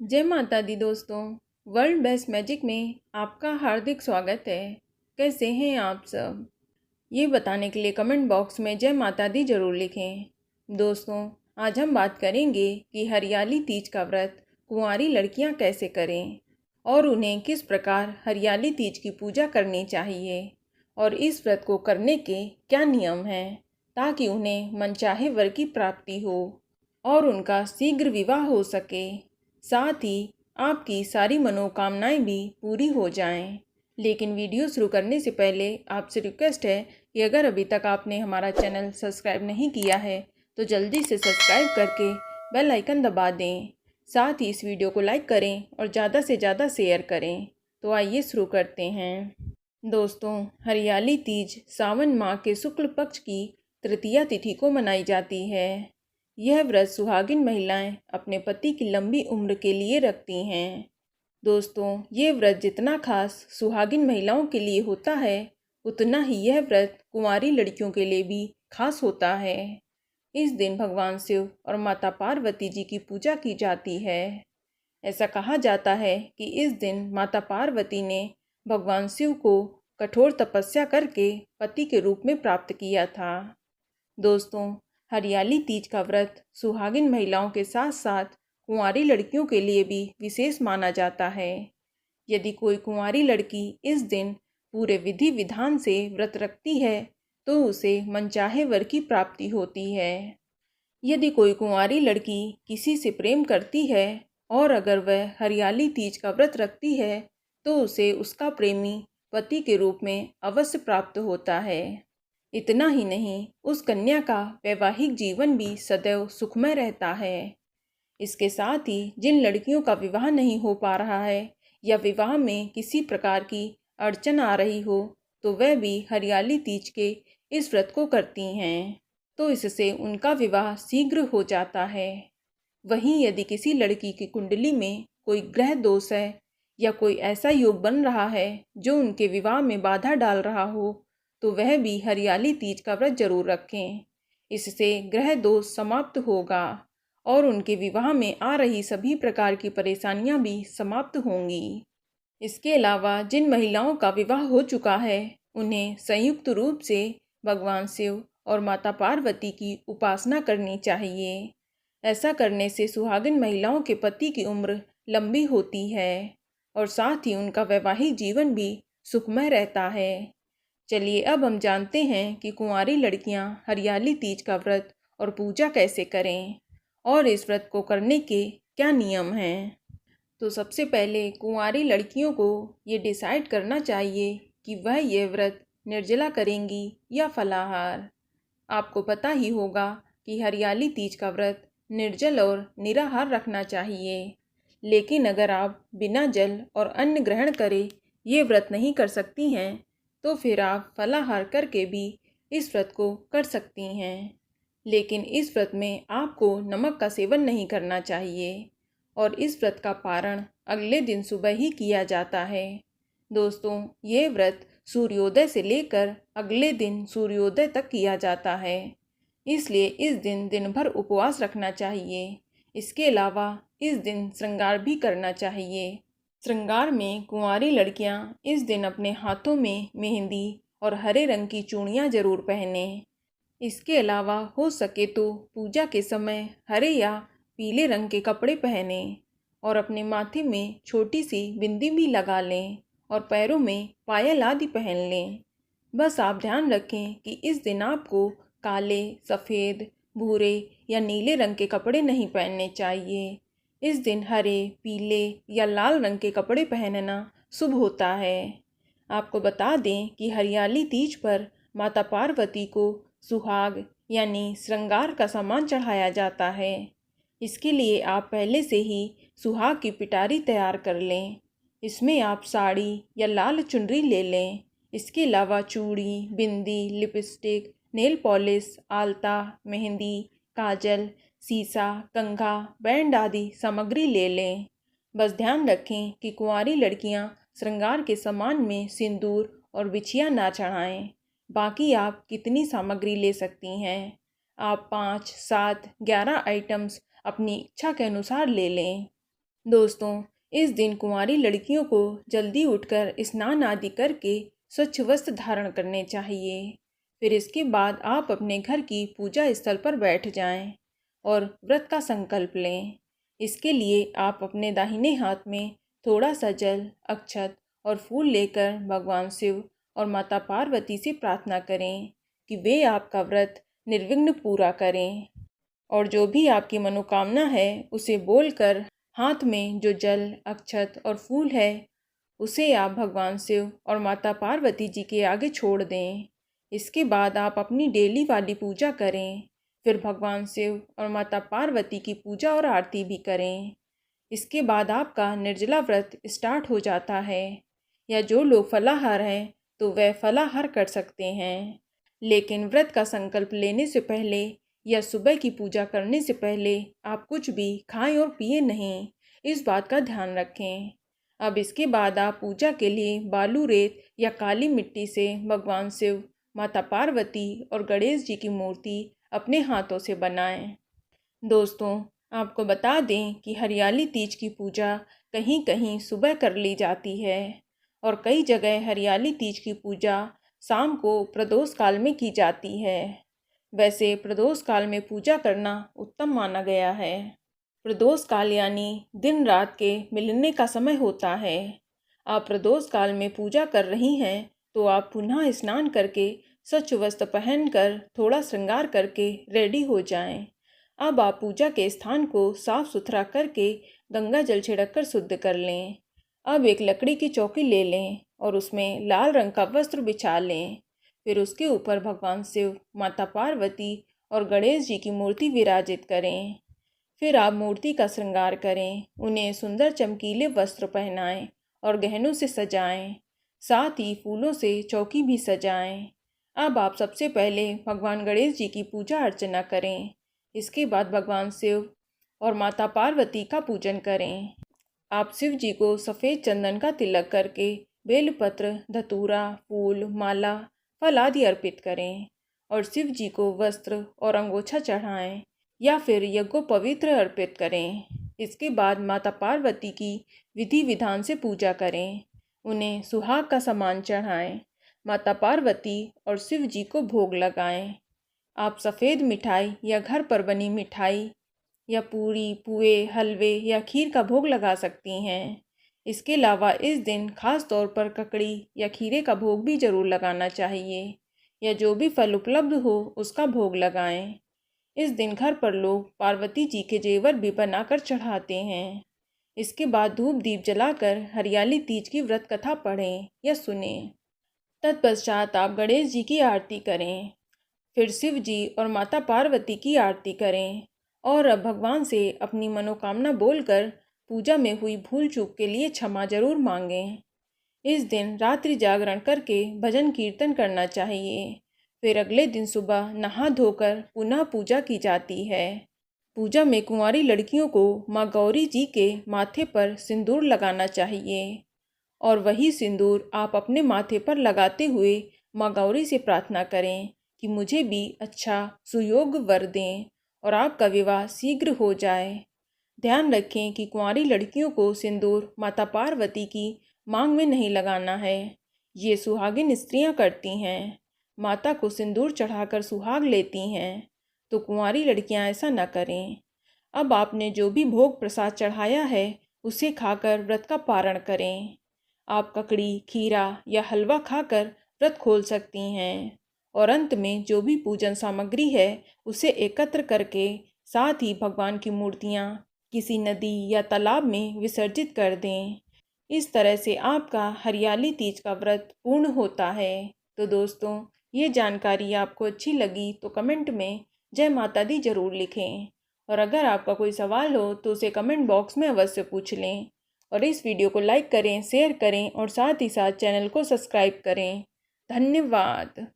जय माता दी दोस्तों। वर्ल्ड बेस्ट मैजिक में आपका हार्दिक स्वागत है। कैसे हैं आप सब? ये बताने के लिए कमेंट बॉक्स में जय माता दी जरूर लिखें। दोस्तों, आज हम बात करेंगे कि हरियाली तीज का व्रत कुंवारी लड़कियां कैसे करें और उन्हें किस प्रकार हरियाली तीज की पूजा करनी चाहिए और इस व्रत को करने के क्या नियम हैं ताकि उन्हें मनचाहे वर की प्राप्ति हो और उनका शीघ्र विवाह हो सके, साथ ही आपकी सारी मनोकामनाएं भी पूरी हो जाएं। लेकिन वीडियो शुरू करने से पहले आपसे रिक्वेस्ट है कि अगर अभी तक आपने हमारा चैनल सब्सक्राइब नहीं किया है तो जल्दी से सब्सक्राइब करके बेल आइकन दबा दें। साथ ही इस वीडियो को लाइक करें और ज़्यादा से ज़्यादा शेयर करें। तो आइए शुरू करते हैं। दोस्तों, हरियाली तीज सावन माह के शुक्ल पक्ष की तृतीया तिथि को मनाई जाती है। यह व्रत सुहागिन महिलाएं अपने पति की लंबी उम्र के लिए रखती हैं। दोस्तों, ये व्रत जितना खास सुहागिन महिलाओं के लिए होता है, उतना ही यह व्रत कुंवारी लड़कियों के लिए भी खास होता है। इस दिन भगवान शिव और माता पार्वती जी की पूजा की जाती है। ऐसा कहा जाता है कि इस दिन माता पार्वती ने भगवान शिव को कठोर तपस्या करके पति के रूप में प्राप्त किया था। दोस्तों, हरियाली तीज का व्रत सुहागिन महिलाओं के साथ साथ कुंवारी लड़कियों के लिए भी विशेष माना जाता है। यदि कोई कुंवारी लड़की इस दिन पूरे विधि विधान से व्रत रखती है तो उसे मनचाहे वर की प्राप्ति होती है। यदि कोई कुंवारी लड़की किसी से प्रेम करती है और अगर वह हरियाली तीज का व्रत रखती है तो उसे उसका प्रेमी पति के रूप में अवश्य प्राप्त होता है। इतना ही नहीं, उस कन्या का वैवाहिक जीवन भी सदैव सुखमय रहता है। इसके साथ ही जिन लड़कियों का विवाह नहीं हो पा रहा है या विवाह में किसी प्रकार की अड़चन आ रही हो तो वह भी हरियाली तीज के इस व्रत को करती हैं, तो इससे उनका विवाह शीघ्र हो जाता है। वहीं यदि किसी लड़की की कुंडली में कोई ग्रह दोष है या कोई ऐसा योग बन रहा है जो उनके विवाह में बाधा डाल रहा हो तो वह भी हरियाली तीज का व्रत जरूर रखें। इससे ग्रह दोष समाप्त होगा और उनके विवाह में आ रही सभी प्रकार की परेशानियां भी समाप्त होंगी। इसके अलावा जिन महिलाओं का विवाह हो चुका है उन्हें संयुक्त रूप से भगवान शिव और माता पार्वती की उपासना करनी चाहिए। ऐसा करने से सुहागिन महिलाओं के पति की उम्र लंबी होती है और साथ ही उनका वैवाहिक जीवन भी सुखमय रहता है। चलिए अब हम जानते हैं कि कुंवारी लड़कियां हरियाली तीज का व्रत और पूजा कैसे करें और इस व्रत को करने के क्या नियम हैं। तो सबसे पहले कुंवारी लड़कियों को ये डिसाइड करना चाहिए कि वह ये व्रत निर्जला करेंगी या फलाहार। आपको पता ही होगा कि हरियाली तीज का व्रत निर्जल और निराहार रखना चाहिए, लेकिन अगर आप बिना जल और अन्न ग्रहण करे ये व्रत नहीं कर सकती हैं तो फिर आप फलाहार करके भी इस व्रत को कर सकती हैं। लेकिन इस व्रत में आपको नमक का सेवन नहीं करना चाहिए और इस व्रत का पारण अगले दिन सुबह ही किया जाता है। दोस्तों, ये व्रत सूर्योदय से लेकर अगले दिन सूर्योदय तक किया जाता है, इसलिए इस दिन दिन भर उपवास रखना चाहिए। इसके अलावा इस दिन श्रृंगार भी करना चाहिए। श्रृंगार में कुंवारी लड़कियां इस दिन अपने हाथों में मेहंदी और हरे रंग की चूड़ियां जरूर पहने। इसके अलावा हो सके तो पूजा के समय हरे या पीले रंग के कपड़े पहने और अपने माथे में छोटी सी बिंदी भी लगा लें और पैरों में पायल आदि पहन लें। बस आप ध्यान रखें कि इस दिन आपको काले, सफ़ेद, भूरे या नीले रंग के कपड़े नहीं पहनने चाहिए। इस दिन हरे, पीले या लाल रंग के कपड़े पहनना शुभ होता है। आपको बता दें कि हरियाली तीज पर माता पार्वती को सुहाग यानी श्रृंगार का सामान चढ़ाया जाता है। इसके लिए आप पहले से ही सुहाग की पिटारी तैयार कर लें। इसमें आप साड़ी या लाल चुनरी ले लें। इसके अलावा चूड़ी, बिंदी, लिपस्टिक, नेल पॉलिश, आलता, मेहंदी, काजल, सीसा, कंघा, बैंड आदि सामग्री ले लें। बस ध्यान रखें कि कुंवारी लड़कियां श्रृंगार के सामान में सिंदूर और बिछिया ना चढ़ाएं। बाकी आप कितनी सामग्री ले सकती हैं। आप 5, 7, 11 आइटम्स अपनी इच्छा के अनुसार ले लें। दोस्तों, इस दिन कुंवारी लड़कियों को जल्दी उठकर स्नान आदि करके स्वच्छ वस्त्र धारण करने चाहिए। फिर इसके बाद आप अपने घर की पूजा स्थल पर बैठ जाएं और व्रत का संकल्प लें। इसके लिए आप अपने दाहिने हाथ में थोड़ा सा जल, अक्षत और फूल लेकर भगवान शिव और माता पार्वती से प्रार्थना करें कि वे आपका व्रत निर्विघ्न पूरा करें। और जो भी आपकी मनोकामना है उसे बोलकर हाथ में जो जल, अक्षत और फूल है उसे आप भगवान शिव और माता पार्वती जी के आगे छोड़ दें। इसके बाद आप अपनी डेली वाली पूजा करें। फिर भगवान शिव और माता पार्वती की पूजा और आरती भी करें। इसके बाद आपका निर्जला व्रत स्टार्ट हो जाता है। या जो लोग फलाहार हैं तो वह फलाहार कर सकते हैं, लेकिन व्रत का संकल्प लेने से पहले या सुबह की पूजा करने से पहले आप कुछ भी खाएं और पिए नहीं, इस बात का ध्यान रखें। अब इसके बाद आप पूजा के लिए बालू, रेत या काली मिट्टी से भगवान शिव, माता पार्वती और गणेश जी की मूर्ति अपने हाथों से बनाएं। दोस्तों, आपको बता दें कि हरियाली तीज की पूजा कहीं कहीं सुबह कर ली जाती है और कई जगह हरियाली तीज की पूजा शाम को प्रदोष काल में की जाती है। वैसे प्रदोष काल में पूजा करना उत्तम माना गया है। प्रदोष काल यानी दिन रात के मिलने का समय होता है। आप प्रदोष काल में पूजा कर रही हैं तो आप पुनः स्नान करके स्वच्छ वस्त्र पहनकर थोड़ा श्रृंगार करके रेडी हो जाएं। अब आप पूजा के स्थान को साफ सुथरा करके गंगा जल छिड़ककर शुद्ध कर लें। अब एक लकड़ी की चौकी ले लें और उसमें लाल रंग का वस्त्र बिछा लें। फिर उसके ऊपर भगवान शिव, माता पार्वती और गणेश जी की मूर्ति विराजित करें। फिर आप मूर्ति का श्रृंगार करें, उन्हें सुंदर चमकीले वस्त्र पहनाएं और गहनों से सजाएं। साथ ही फूलों से चौकी भी सजाएं। अब आप सबसे पहले भगवान गणेश जी की पूजा अर्चना करें। इसके बाद भगवान शिव और माता पार्वती का पूजन करें। आप शिव जी को सफ़ेद चंदन का तिलक करके बेलपत्र, धतूरा, फूल, माला, फल आदि अर्पित करें और शिव जी को वस्त्र और अंगोछा चढ़ाएं या फिर यज्ञोपवीत अर्पित करें। इसके बाद माता पार्वती की विधि विधान से पूजा करें। उन्हें सुहाग का सामान चढ़ाएं। माता पार्वती और शिव जी को भोग लगाएं। आप सफ़ेद मिठाई या घर पर बनी मिठाई या पूरी, पुए, हलवे या खीर का भोग लगा सकती हैं। इसके अलावा इस दिन खास तौर पर ककड़ी या खीरे का भोग भी ज़रूर लगाना चाहिए या जो भी फल उपलब्ध हो उसका भोग लगाएं। इस दिन घर पर लोग पार्वती जी के जेवर भी बनाकर चढ़ाते हैं। इसके बाद धूप दीप जलाकर हरियाली तीज की व्रत कथा पढ़ें या सुनें। तत्पश्चात आप गणेश जी की आरती करें। फिर शिव जी और माता पार्वती की आरती करें और अब भगवान से अपनी मनोकामना बोलकर पूजा में हुई भूल चूक के लिए क्षमा जरूर मांगें। इस दिन रात्रि जागरण करके भजन कीर्तन करना चाहिए। फिर अगले दिन सुबह नहा धोकर पुनः पूजा की जाती है। पूजा में कुंवारी लड़कियों को माँ गौरी जी के माथे पर सिंदूर लगाना चाहिए और वही सिंदूर आप अपने माथे पर लगाते हुए माँ गौरी से प्रार्थना करें कि मुझे भी अच्छा सुयोग वर दें और आपका विवाह शीघ्र हो जाए। ध्यान रखें कि कुंवारी लड़कियों को सिंदूर माता पार्वती की मांग में नहीं लगाना है। ये सुहागिन स्त्रियां करती हैं, माता को सिंदूर चढ़ाकर सुहाग लेती हैं, तो कुंवारी लड़कियां ऐसा न करें। अब आपने जो भी भोग प्रसाद चढ़ाया है उसे खाकर व्रत का पारण करें। आप ककड़ी, खीरा या हलवा खाकर व्रत खोल सकती हैं और अंत में जो भी पूजन सामग्री है उसे एकत्र करके साथ ही भगवान की मूर्तियाँ किसी नदी या तालाब में विसर्जित कर दें। इस तरह से आपका हरियाली तीज का व्रत पूर्ण होता है। तो दोस्तों, ये जानकारी आपको अच्छी लगी तो कमेंट में जय माता दी जरूर लिखें और अगर आपका कोई सवाल हो तो उसे कमेंट बॉक्स में अवश्य पूछ लें और इस वीडियो को लाइक करें, शेयर करें और साथ ही साथ चैनल को सब्सक्राइब करें। धन्यवाद।